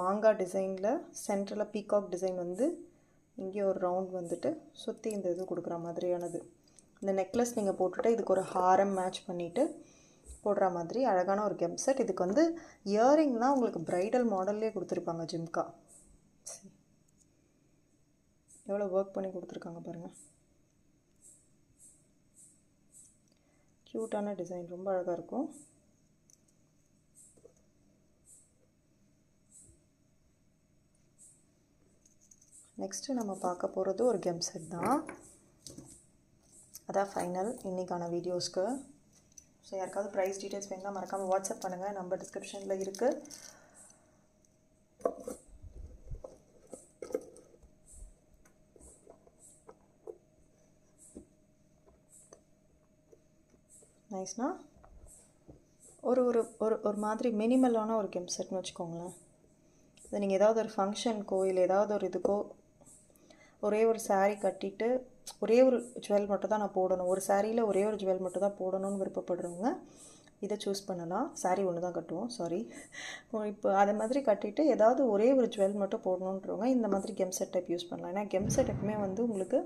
மாங்காய் டிசைனில் சென்டரில் பீகாக் டிசைன் வந்து இங்கே ஒரு ரவுண்ட் வந்துட்டு சுற்றி இந்த இது கொடுக்குற மாதிரியானது. இந்த நெக்லஸ் நீங்கள் போட்டுட்டு இதுக்கு ஒரு ஹாரம் மேட்ச் பண்ணிவிட்டு போடுற மாதிரி அழகான ஒரு கெம் செட். இதுக்கு வந்து இயரிங்லாம் உங்களுக்கு ப்ரைடல் மாடல்லே கொடுத்துருப்பாங்க. ஜிம்கா எவ்வளோ ஒர்க் பண்ணி கொடுத்துருக்காங்க பாருங்கள். க்யூட்டான டிசைன், ரொம்ப அழகாக இருக்கும். நெக்ஸ்ட்டு நம்ம பார்க்க போகிறது ஒரு கெம் செட் தான். அதான் ஃபைனல் இன்றைக்கான வீடியோஸ்க்கு. ஸோ யாருக்காவது ப்ரைஸ் டீட்டெயில்ஸ் வேணும்னா மறக்காமல் வாட்ஸ்அப் பண்ணுங்கள், நம்பர் டிஸ்கிரிப்ஷனில் இருக்குது. நைஸ்னா ஒரு ஒரு ஒரு ஒரு மாதிரி மினிமலான ஒரு கெம் செட்னு வச்சுக்கோங்களேன். இதை நீங்கள் ஏதாவது ஒரு ஃபங்க்ஷனுக்கோ இல்லை ஏதாவது ஒரு இதுக்கோ ஒரே ஒரு சாரீ கட்டிட்டு ஒரே ஒரு ஜுவல் மட்டும் தான் நான் போடணும், ஒரு சாரியில் ஒரே ஒரு ஜுவல் மட்டும் தான் போடணும்னு விருப்பப்படுறவங்க இதை சூஸ் பண்ணலாம். சாரீ ஒன்று தான் கட்டுவோம், சாரி. இப்போ அதை மாதிரி கட்டிட்டு ஏதாவது ஒரே ஒரு ஜுவல் மட்டும் போடணுன்றவங்க இந்த மாதிரி கெம் செட் டைப் யூஸ் பண்ணலாம். ஏன்னா கெம் செட் எப்பவுமே வந்து உங்களுக்கு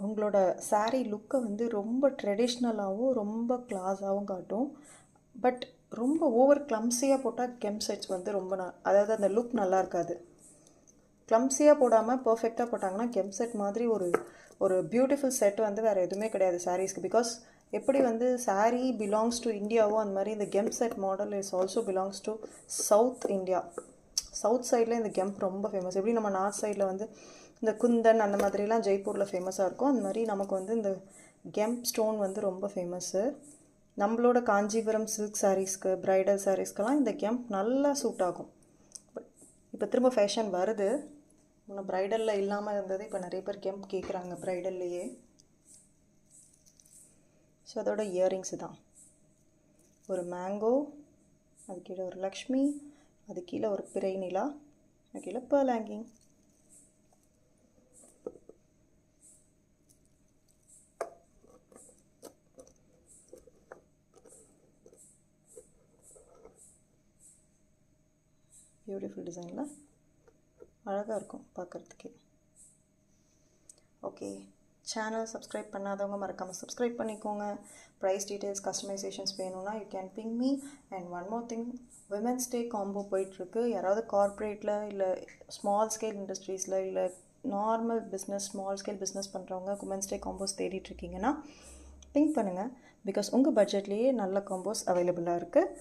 உங்களோட சாரீ லுக்கை வந்து ரொம்ப ட்ரெடிஷ்னலாகவும் ரொம்ப கிளாஸாகவும் காட்டும். பட் ரொம்ப ஓவர் கிளம்ஸியாக போட்டால் கெம் செட்ஸ் வந்து ரொம்ப அதாவது அந்த லுக் நல்லா இருக்காது. கிளம்ஸியாக போடாமல் பர்ஃபெக்டாக போட்டாங்கன்னா கெம் செட் மாதிரி ஒரு ஒரு பியூட்டிஃபுல் செட் வந்து வேறு எதுவுமே கிடையாது சாரீஸ்க்கு. பிகாஸ் எப்படி வந்து சாரீ பிலாங்ஸ் டு இந்தியாவோ அந்த மாதிரி இந்த gem set model is also belongs to south India. South சைடில் இந்த கெம்ப் ரொம்ப ஃபேமஸ். எப்படி நம்ம நார்த் சைடில் வந்து இந்த குந்தன் அந்த மாதிரிலாம் ஜெய்ப்பூரில் ஃபேமஸாக இருக்கும், அந்த மாதிரி நமக்கு வந்து இந்த கெம்ப் ஸ்டோன் வந்து ரொம்ப ஃபேமஸ்ஸு. நம்மளோட காஞ்சிபுரம் சில்க் சாரீஸ்க்கு ப்ரைடல் சாரீஸ்க்கெல்லாம் இந்த கெம்ப் நல்லா சூட் ஆகும். இப்போ திரும்ப ஃபேஷன் வருது. இன்னும் ப்ரைடலில் இல்லாமல் இருந்தது, இப்போ நிறைய பேர் கெம்ப் கேட்குறாங்க ப்ரைடல்லையே. ஸோ அதோட இயரிங்ஸு தான் ஒரு மேங்கோ, அது கீழே ஒரு லக்ஷ்மி, அது கீழே ஒரு பிறை நிலா, அது கீழே பேர்ல் ஹேங்கிங். பியூட்டிஃபுல் டிசைனில் அழகாக இருக்கும் பார்க்குறதுக்கே. ஓகே, சேனல் சப்ஸ்கிரைப் பண்ணாதவங்க மறக்காமல் சப்ஸ்கிரைப் பண்ணிக்கோங்க. ப்ரைஸ் டீட்டெயில்ஸ் கஸ்டமைசேஷன்ஸ் வேணும்னா you can ping me. And one more thing, women's day combo போயிட்டுருக்கு. யாராவது கார்ப்பரேட்டில் இல்லை ஸ்மால் ஸ்கேல் இண்டஸ்ட்ரீஸில் இல்லை normal business small scale business பண்ணுறவங்க விமென்ஸ் டே காம்போஸ் தேடிட்டுருக்கீங்கன்னா பிங்க் பண்ணுங்கள். பிகாஸ் உங்கள் பட்ஜெட்லேயே நல்ல காம்போஸ் அவைலபிளாக இருக்குது.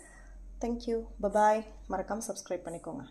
Thank you, bye bye. மறக்காமல் சப்ஸ்கிரைப் பண்ணிக்கோங்க.